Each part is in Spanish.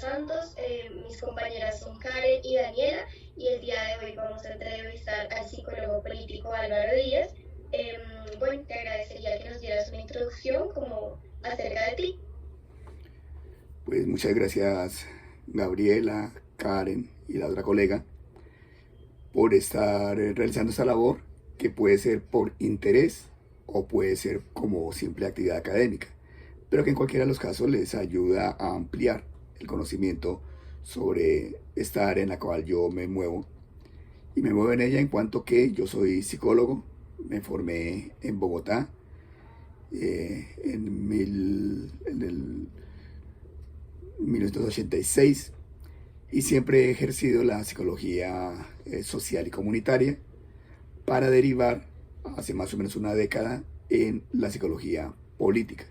Santos, mis compañeras son Karen y Daniela, y el día de hoy vamos a entrevistar al psicólogo político Álvaro Díaz. Bueno, te agradecería que nos dieras una introducción como acerca de ti. Pues muchas gracias Gabriela, Karen y la otra colega por estar realizando esta labor que puede ser por interés o puede ser como simple actividad académica, pero que en cualquiera de los casos les ayuda a ampliar el conocimiento sobre esta área en la cual yo me muevo. Y me muevo en ella en cuanto que yo soy psicólogo, me formé en Bogotá en el 1986 y siempre he ejercido la psicología social y comunitaria para derivar hace más o menos una década en la psicología política.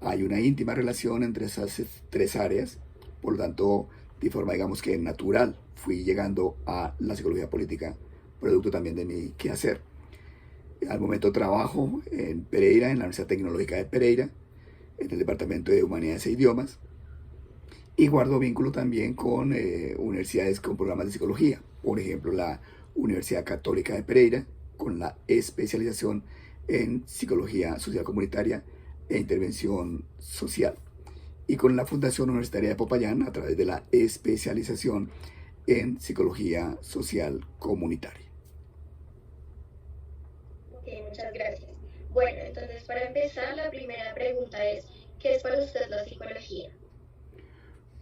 Hay una íntima relación entre esas tres áreas, por lo tanto, de forma digamos que natural, fui llegando a la psicología política, producto también de mi quehacer. Al momento trabajo en Pereira, en la Universidad Tecnológica de Pereira, en el Departamento de Humanidades e Idiomas, y guardo vínculo también con universidades con programas de psicología, por ejemplo la Universidad Católica de Pereira, con la especialización en psicología social comunitaria e intervención social, y con la Fundación Universitaria de Popayán a través de la especialización en psicología social comunitaria. Ok, muchas gracias. Bueno, entonces para empezar, la primera pregunta es, ¿qué es para usted la psicología?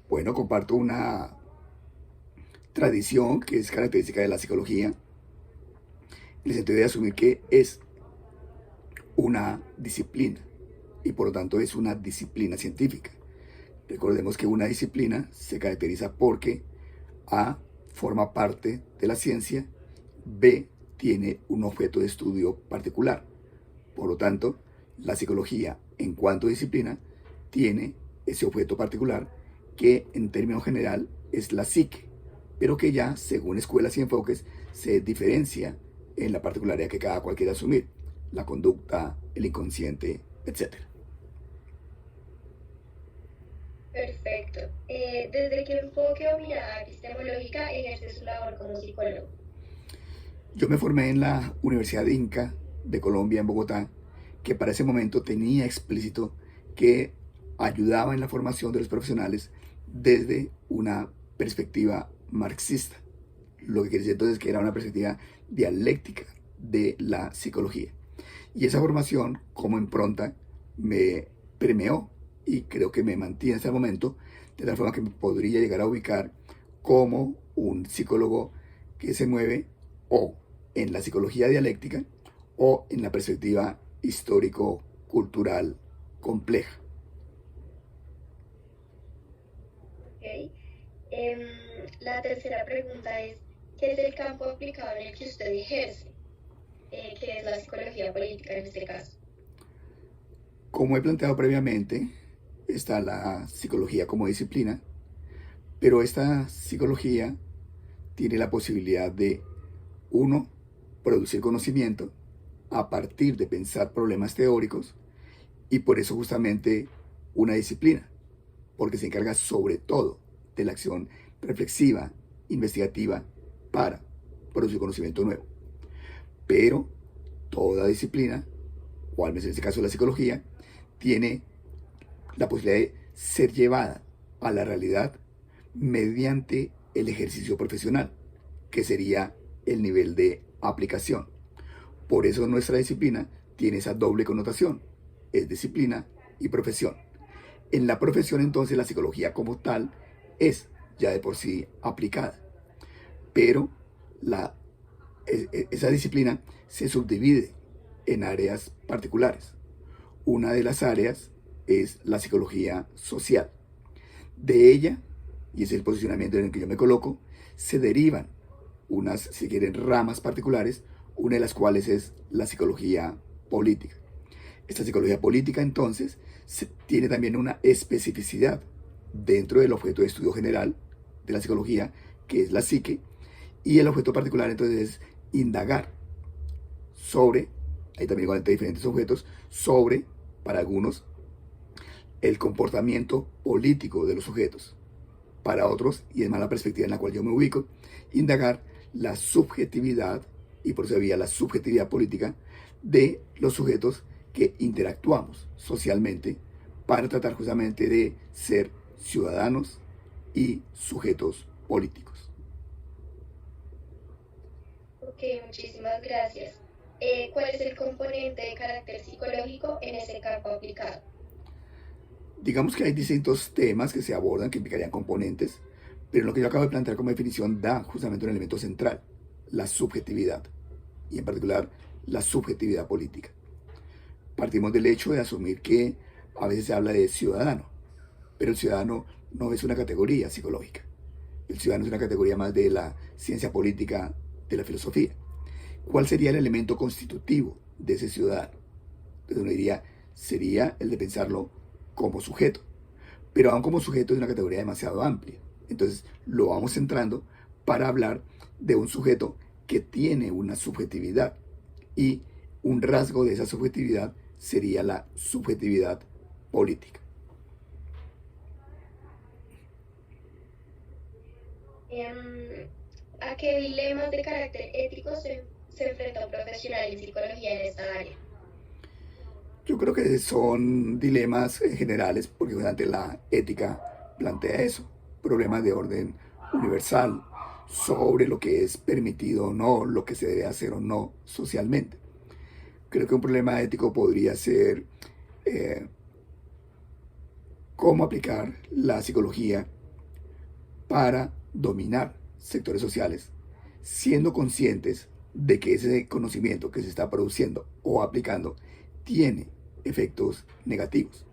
Bueno, comparto una tradición que es característica de la psicología, en el sentido de asumir que es una disciplina y por lo tanto es una disciplina científica. Recordemos que una disciplina se caracteriza porque A forma parte de la ciencia, B tiene un objeto de estudio particular. Por lo tanto, la psicología en cuanto a disciplina tiene ese objeto particular que en términos general es la psique, pero que ya según escuelas y enfoques se diferencia en la particularidad que cada cual quiere asumir, la conducta, el inconsciente, etcétera. Perfecto. ¿Desde qué enfoque o mirada epistemológica ejerce su labor como psicólogo? Yo me formé en la Universidad Inca de Colombia, en Bogotá, que para ese momento tenía explícito que ayudaba en la formación de los profesionales desde una perspectiva marxista, lo que quiere decir entonces que era una perspectiva dialéctica de la psicología. Y esa formación como impronta me permeó y creo que me mantiene hasta el momento, de tal forma que me podría llegar a ubicar como un psicólogo que se mueve o en la psicología dialéctica o en la perspectiva histórico-cultural compleja. Ok. Em, la tercera pregunta es, ¿qué es el campo aplicado en el que usted ejerce? ¿Qué es la psicología política en este caso? Como he planteado previamente, está la psicología como disciplina, pero esta psicología tiene la posibilidad de, uno, producir conocimiento a partir de pensar problemas teóricos y por eso justamente una disciplina, porque se encarga sobre todo de la acción reflexiva, investigativa, para producir conocimiento nuevo. Pero toda disciplina, o al menos en este caso la psicología, tiene la posibilidad de ser llevada a la realidad mediante el ejercicio profesional, que sería el nivel de aplicación. Por eso nuestra disciplina tiene esa doble connotación, es disciplina y profesión. En la profesión entonces la psicología como tal es ya de por sí aplicada, pero la, esa disciplina se subdivide en áreas particulares. Una de las áreas es la psicología social. De ella, y es el posicionamiento en el que yo me coloco, se derivan unas, si quieren, ramas particulares, una de las cuales es la psicología política. Esta psicología política, entonces, tiene también una especificidad dentro del objeto de estudio general de la psicología, que es la psique, y el objeto particular, entonces, es indagar sobre, hay también igualmente diferentes objetos, sobre, para algunos, el comportamiento político de los sujetos. para otros, y es más la perspectiva en la cual yo me ubico, indagar la subjetividad, y por eso había la subjetividad política, de los sujetos que interactuamos socialmente para tratar justamente de ser ciudadanos y sujetos políticos. Ok, muchísimas gracias. ¿Cuál es el componente de carácter psicológico en ese campo aplicado? Digamos que hay distintos temas que se abordan que implicarían componentes, pero lo que yo acabo de plantear como definición da justamente un elemento central, la subjetividad, y en particular la subjetividad política. Partimos del hecho de asumir que a veces se habla de ciudadano, pero el ciudadano no es una categoría psicológica. El ciudadano es una categoría más de la ciencia política, de la filosofía. ¿Cuál sería el elemento constitutivo de ese ciudadano? Entonces uno diría, sería el de pensarlo como sujeto. Pero aún como sujeto es una categoría demasiado amplia. Entonces lo vamos centrando para hablar de un sujeto que tiene una subjetividad. Y un rasgo de esa subjetividad sería la subjetividad política. ¿A qué dilemas de carácter ético se enfrenta un profesional en psicología en esta área? Yo creo que son dilemas generales, porque durante la ética plantea eso, problemas de orden universal, sobre lo que es permitido o no, lo que se debe hacer o no socialmente. Creo que un problema ético podría ser cómo aplicar la psicología para dominar sectores sociales, siendo conscientes de que ese conocimiento que se está produciendo o aplicando tiene efectos negativos.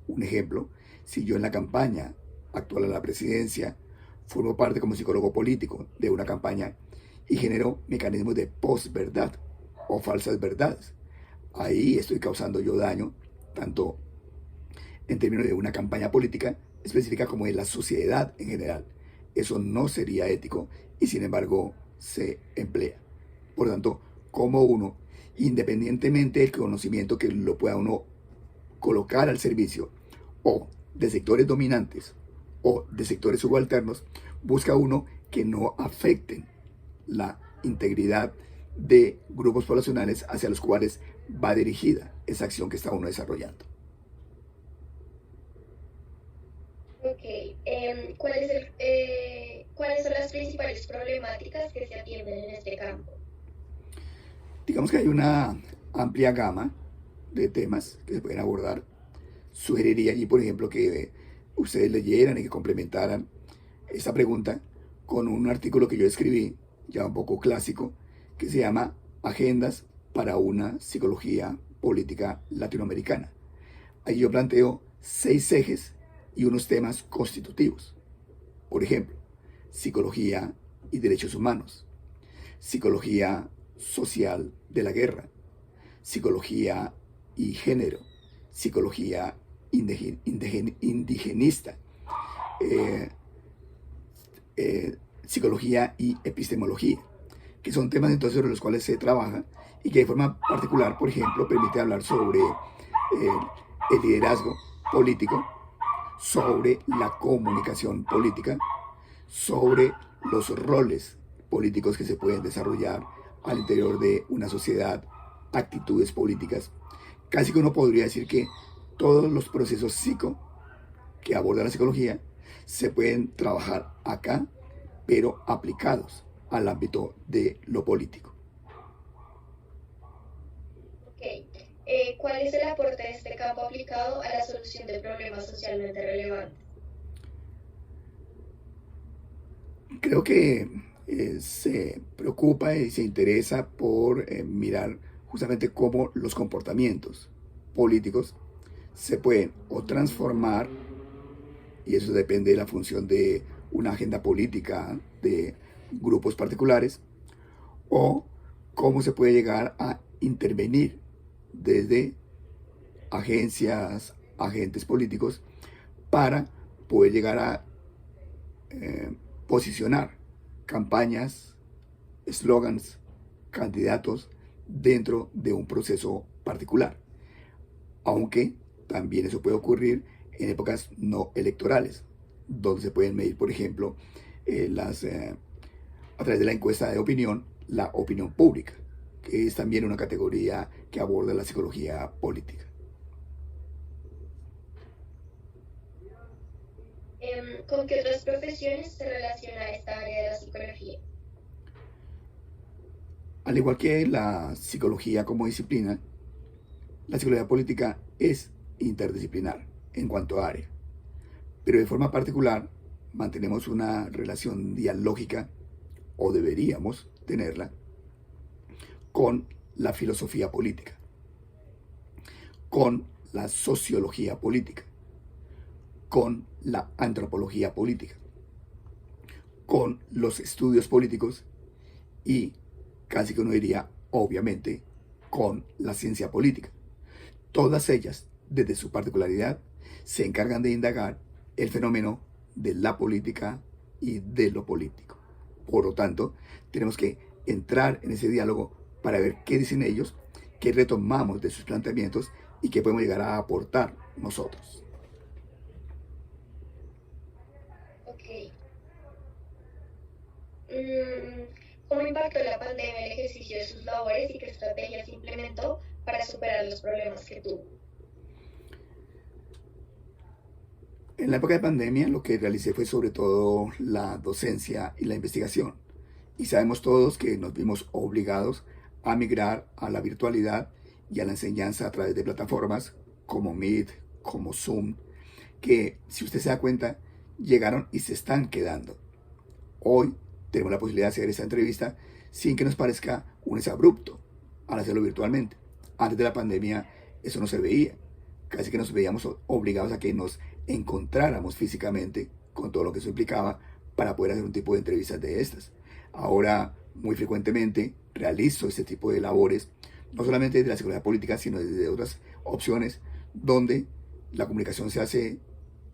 Un ejemplo, si yo en la campaña actual a la presidencia formo parte como psicólogo político de una campaña y genero mecanismos de posverdad o falsas verdades, ahí estoy causando yo daño, tanto en términos de una campaña política específica como de la sociedad en general. Eso no sería ético y sin embargo se emplea. Por lo tanto, como uno, independientemente del conocimiento que lo pueda uno colocar al servicio o de sectores dominantes o de sectores subalternos, busca uno que no afecten la integridad de grupos poblacionales hacia los cuales va dirigida esa acción que está uno desarrollando. Ok, ¿cuáles son las principales problemáticas que se atienden en este campo? Digamos que hay una amplia gama de temas que se pueden abordar. Sugeriría allí, por ejemplo, que ustedes leyeran y que complementaran esta pregunta con un artículo que yo escribí, ya un poco clásico, que se llama Agendas para una psicología política latinoamericana. Ahí yo planteo 6 ejes y unos temas constitutivos. Por ejemplo, psicología y derechos humanos, psicología social de la guerra, psicología y género, psicología indigenista, eh, psicología y epistemología, que son temas entonces sobre los cuales se trabaja y que de forma particular, por ejemplo, permite hablar sobre el liderazgo político, sobre la comunicación política, sobre los roles políticos que se pueden desarrollar al interior de una sociedad, actitudes políticas. Casi que uno podría decir que todos los procesos que aborda la psicología se pueden trabajar acá, pero aplicados al ámbito de lo político. Ok, ¿cuál es el aporte de este campo aplicado a la solución de problemas socialmente relevantes? Creo que se preocupa y se interesa por mirar justamente cómo los comportamientos políticos se pueden o transformar, y eso depende de la función de una agenda política de grupos particulares, o cómo se puede llegar a intervenir desde agencias, agentes políticos, para poder llegar a posicionar campañas, eslogans, candidatos dentro de un proceso particular. Aunque también eso puede ocurrir en épocas no electorales, donde se pueden medir, por ejemplo, a través de la encuesta de opinión, la opinión pública, que es también una categoría que aborda la psicología política. ¿Con qué otras profesiones se relaciona esta área de la psicología? Al igual que la psicología como disciplina, la psicología política es interdisciplinar en cuanto a área, pero de forma particular mantenemos una relación dialógica, o deberíamos tenerla, con la filosofía política, con la sociología política, con la antropología política, con los estudios políticos y, casi que uno diría, obviamente, con la ciencia política. Todas ellas, desde su particularidad, se encargan de indagar el fenómeno de la política y de lo político. Por lo tanto, tenemos que entrar en ese diálogo para ver qué dicen ellos, qué retomamos de sus planteamientos y qué podemos llegar a aportar nosotros. Ok. ¿Cómo impactó la pandemia el ejercicio de sus labores y qué estrategias implementó para superar los problemas que tuvo? En la época de pandemia lo que realicé fue sobre todo la docencia y la investigación. Y sabemos todos que nos vimos obligados a migrar a la virtualidad y a la enseñanza a través de plataformas como Meet, como Zoom, que si usted se da cuenta, llegaron y se están quedando. Hoy tenemos la posibilidad de hacer esta entrevista sin que nos parezca un exabrupto al hacerlo virtualmente. Antes de la pandemia eso no se veía. Casi que nos veíamos obligados a que nos encontráramos físicamente con todo lo que eso implicaba para poder hacer un tipo de entrevistas de estas. Ahora, muy frecuentemente, realizo este tipo de labores, no solamente desde la psicología política, sino desde otras opciones, donde la comunicación se hace,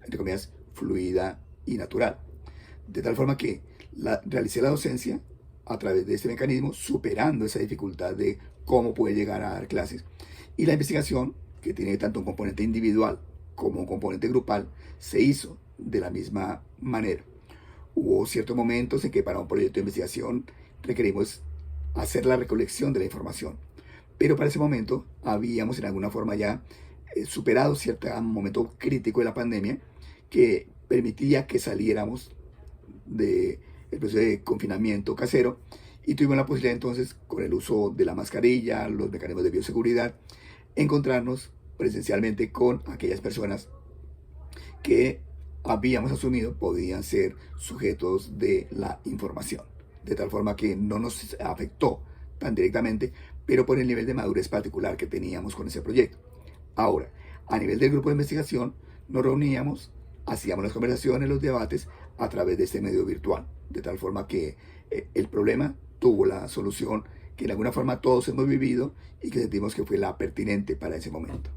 entre comillas, fluida y natural. De tal forma que realicé la docencia a través de este mecanismo, superando esa dificultad de cómo poder llegar a dar clases. Y la investigación, que tiene tanto un componente individual como un componente grupal, se hizo de la misma manera. Hubo ciertos momentos en que para un proyecto de investigación requerimos hacer la recolección de la información, pero para ese momento habíamos en alguna forma ya superado cierto momento crítico de la pandemia que permitía que saliéramos del proceso de confinamiento casero y tuvimos la posibilidad entonces, con el uso de la mascarilla, los mecanismos de bioseguridad, encontrarnos presencialmente con aquellas personas que habíamos asumido podían ser sujetos de la información, de tal forma que no nos afectó tan directamente, pero por el nivel de madurez particular que teníamos con ese proyecto. Ahora, a nivel del grupo de investigación, nos reuníamos, hacíamos las conversaciones, los debates a través de este medio virtual, de tal forma que el problema tuvo la solución que de alguna forma todos hemos vivido y que sentimos que fue la pertinente para ese momento.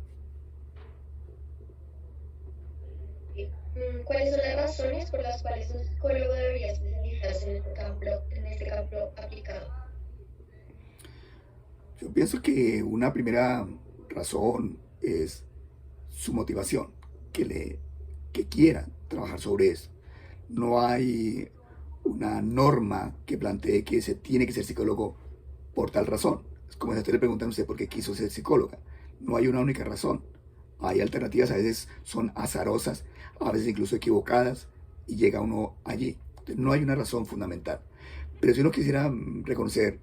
¿Cuáles son las razones por las cuales un psicólogo debería especializarse en este campo aplicado? Yo pienso que una primera razón es su motivación, que quiera trabajar sobre eso. No hay una norma que plantee que se tiene que ser psicólogo por tal razón. Es como si a usted le preguntan a usted por qué quiso ser psicóloga. No hay una única razón. Hay alternativas, a veces son azarosas, a veces incluso equivocadas, y llega uno allí. Entonces, no hay una razón fundamental. Pero si uno quisiera reconocer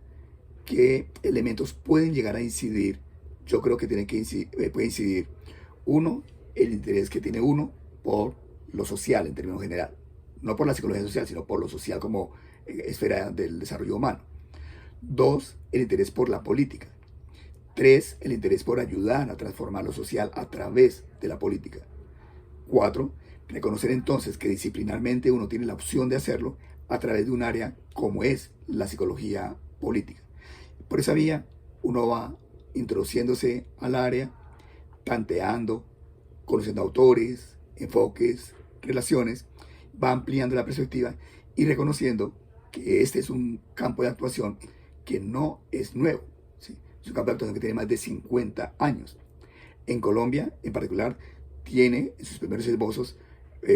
qué elementos pueden llegar a incidir, yo creo que puede incidir, uno, el interés que tiene uno por lo social en términos general. No por la psicología social, sino por lo social como esfera del desarrollo humano. Dos, el interés por la política. Tres, el interés por ayudar a transformar lo social a través de la política. Cuatro, reconocer entonces que disciplinarmente uno tiene la opción de hacerlo a través de un área como es la psicología política. Por esa vía uno va introduciéndose al área, tanteando, conociendo autores, enfoques, relaciones, va ampliando la perspectiva y reconociendo que este es un campo de actuación que no es nuevo, ¿sí? Es un campo de actuación que tiene más de 50 años. En Colombia, en particular, tiene en sus primeros esbozos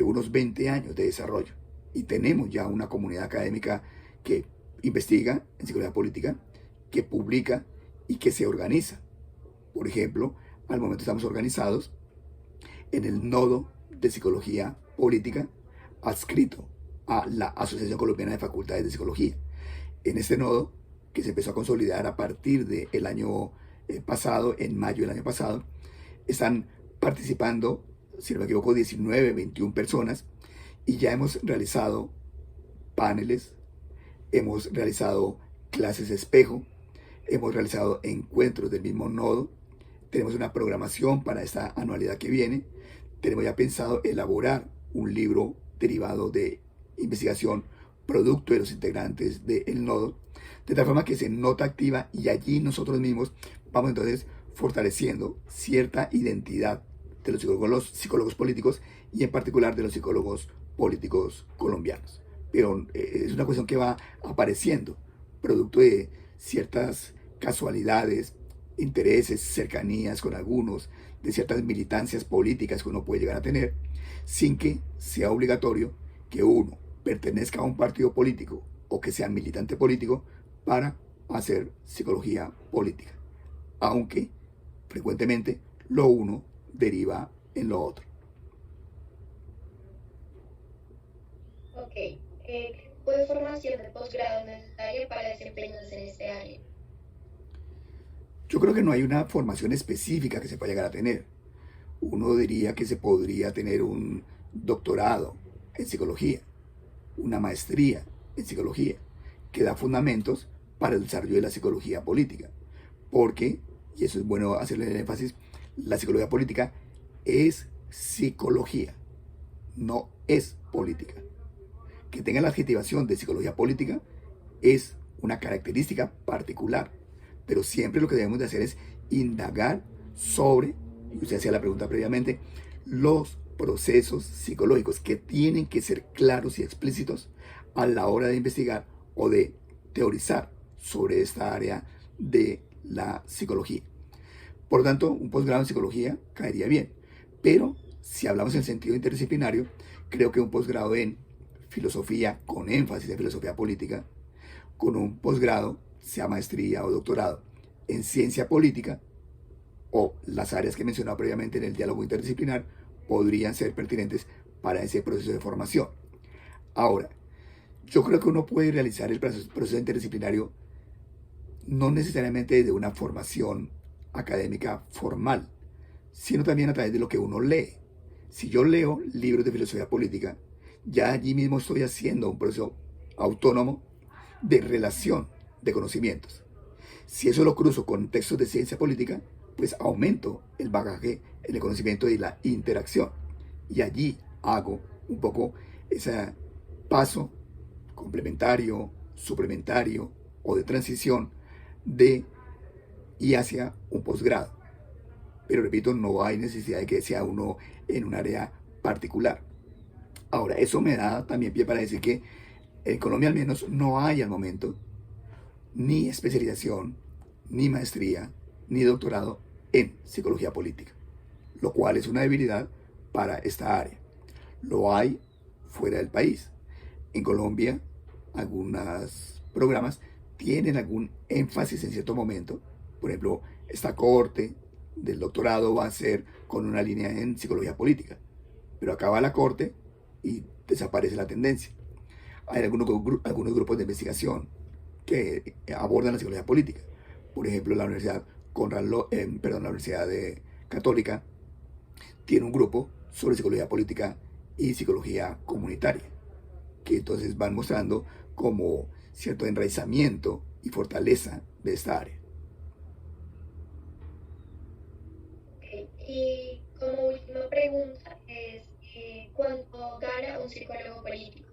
unos 20 años de desarrollo y tenemos ya una comunidad académica que investiga en psicología política, que publica y que se organiza. Por ejemplo, al momento estamos organizados en el nodo de psicología política adscrito a la Asociación Colombiana de Facultades de Psicología. En este nodo, que se empezó a consolidar a partir del año pasado, en mayo del año pasado, están participando, si no me equivoco, 19, 21 personas, y ya hemos realizado paneles, hemos realizado clases espejo, hemos realizado encuentros del mismo nodo, tenemos una programación para esta anualidad que viene, tenemos ya pensado elaborar un libro derivado de investigación producto de los integrantes del nodo, de tal forma que se nota activa y allí nosotros mismos vamos entonces fortaleciendo cierta identidad de los psicólogos políticos y en particular de los psicólogos políticos colombianos. Pero es una cuestión que va apareciendo, producto de ciertas casualidades, intereses, cercanías con algunos, de ciertas militancias políticas que uno puede llegar a tener, sin que sea obligatorio que uno pertenezca a un partido político o que sea militante político para hacer psicología política, aunque frecuentemente lo uno deriva en lo otro. Ok, ¿qué tipo de formación de posgrado es necesaria para desempeñarse en este área? Yo creo que no hay una formación específica que se pueda llegar a tener. Uno diría que se podría tener un doctorado en psicología, una maestría en psicología, que da fundamentos para el desarrollo de la psicología política. Porque, y eso es bueno hacerle el énfasis, la psicología política es psicología, no es política. Que tenga la adjetivación de psicología política es una característica particular, pero siempre lo que debemos de hacer es indagar sobre, y usted hacía la pregunta previamente, los procesos psicológicos que tienen que ser claros y explícitos a la hora de investigar o de teorizar sobre esta área de la psicología. Por lo tanto, un posgrado en psicología caería bien, pero si hablamos en sentido interdisciplinario, creo que un posgrado en filosofía, con énfasis en filosofía política, con un posgrado, sea maestría o doctorado, en ciencia política, o las áreas que he mencionado previamente en el diálogo interdisciplinar, podrían ser pertinentes para ese proceso de formación. Ahora, yo creo que uno puede realizar el proceso interdisciplinario no necesariamente desde una formación académica formal, sino también a través de lo que uno lee. Si yo leo libros de filosofía política, ya allí mismo estoy haciendo un proceso autónomo de relación de conocimientos. Si eso lo cruzo con textos de ciencia política, pues aumento el bagaje, el conocimiento y la interacción. Y allí hago un poco ese paso complementario, suplementario o de transición de y hacia un posgrado. Pero repito, no hay necesidad de que sea uno en un área particular. Ahora, eso me da también pie para decir que en Colombia al menos no hay al momento ni especialización, ni maestría, ni doctorado en psicología política, lo cual es una debilidad para esta área. Lo hay fuera del país. En Colombia, algunos programas tienen algún énfasis en cierto momento. Por ejemplo, esta corte del doctorado va a ser con una línea en psicología política, pero acaba la corte y desaparece la tendencia. Hay algunos grupos de investigación que abordan la psicología política. Por ejemplo, la Universidad la Universidad Católica tiene un grupo sobre psicología política y psicología comunitaria, que entonces van mostrando como cierto enraizamiento y fortaleza de esta área. Okay. Y como última pregunta es, ¿cuánto gana un psicólogo político?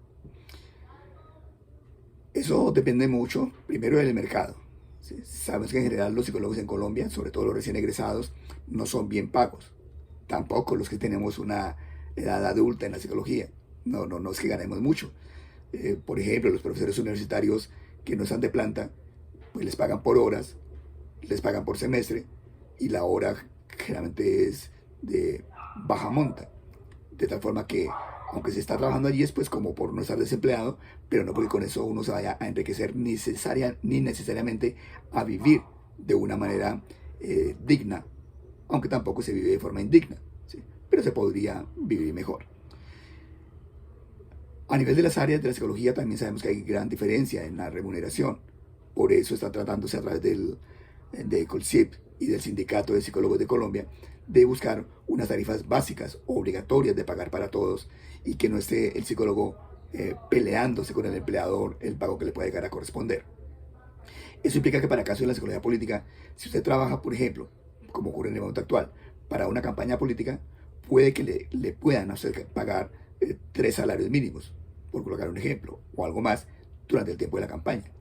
Eso depende mucho, primero, del mercado. ¿Sí? Sabes que en general los psicólogos en Colombia, sobre todo los recién egresados, no son bien pagos. Tampoco los que tenemos una edad adulta en la psicología. No es que ganemos mucho. Por ejemplo, los profesores universitarios que no están de planta, pues les pagan por horas, les pagan por semestre, y la hora generalmente es de baja monta. De tal forma que aunque se está trabajando allí es pues como por no estar desempleado, pero no porque con eso uno se vaya a enriquecer ni necesariamente a vivir de una manera digna, aunque tampoco se vive de forma indigna, ¿sí? Pero se podría vivir mejor. A nivel de las áreas de la psicología también sabemos que hay gran diferencia en la remuneración. Por eso está tratándose a través de Colsip y del Sindicato de Psicólogos de Colombia de buscar unas tarifas básicas, obligatorias de pagar para todos, y que no esté el psicólogo peleándose con el empleador el pago que le puede llegar a corresponder. Eso implica que para casos de la psicología política, si usted trabaja, por ejemplo, como ocurre en el momento actual, para una campaña política, puede que le puedan a usted pagar 3 salarios mínimos, por colocar un ejemplo, o algo más durante el tiempo de la campaña.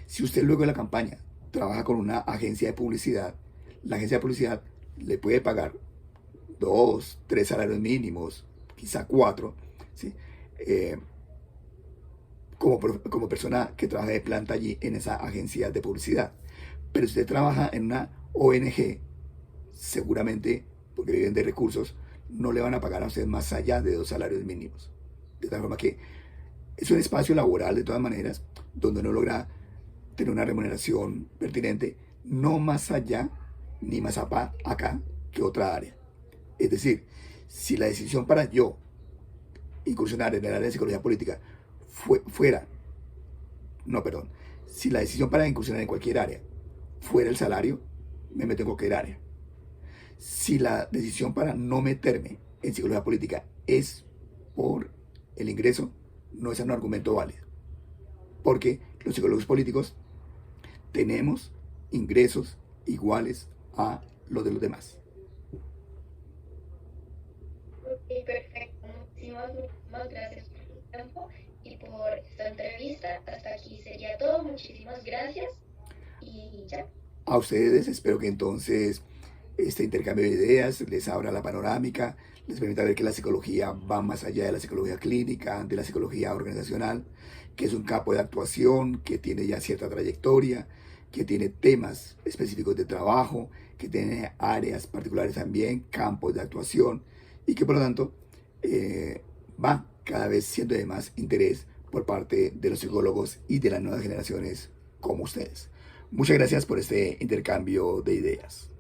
Si usted luego de la campaña trabaja con una agencia de publicidad, la agencia de publicidad le puede pagar 2, 3 salarios mínimos, quizá 4, ¿sí? Como persona que trabaja de planta allí en esa agencia de publicidad. Pero si usted trabaja en una ONG, seguramente, porque viven de recursos, no le van a pagar a usted más allá de 2 salarios mínimos. De tal forma que es un espacio laboral, de todas maneras, donde uno logra tener una remuneración pertinente, no más allá ni más acá que otra área. Es decir, si la decisión para yo incursionar en el área de psicología política si la decisión para incursionar en cualquier área fuera el salario, me meto en cualquier área. Si la decisión para no meterme en psicología política es por el ingreso, no es un argumento válido. Porque los psicólogos políticos tenemos ingresos iguales a los de los demás. Ok, perfecto. Muchísimas gracias por tu tiempo y por esta entrevista. Hasta aquí sería todo. Muchísimas gracias y ya. A ustedes espero que entonces este intercambio de ideas les abra la panorámica, les permita ver que la psicología va más allá de la psicología clínica, de la psicología organizacional, que es un campo de actuación, que tiene ya cierta trayectoria, que tiene temas específicos de trabajo, que tiene áreas particulares también, campos de actuación, y que por lo tanto va cada vez siendo de más interés por parte de los psicólogos y de las nuevas generaciones como ustedes. Muchas gracias por este intercambio de ideas.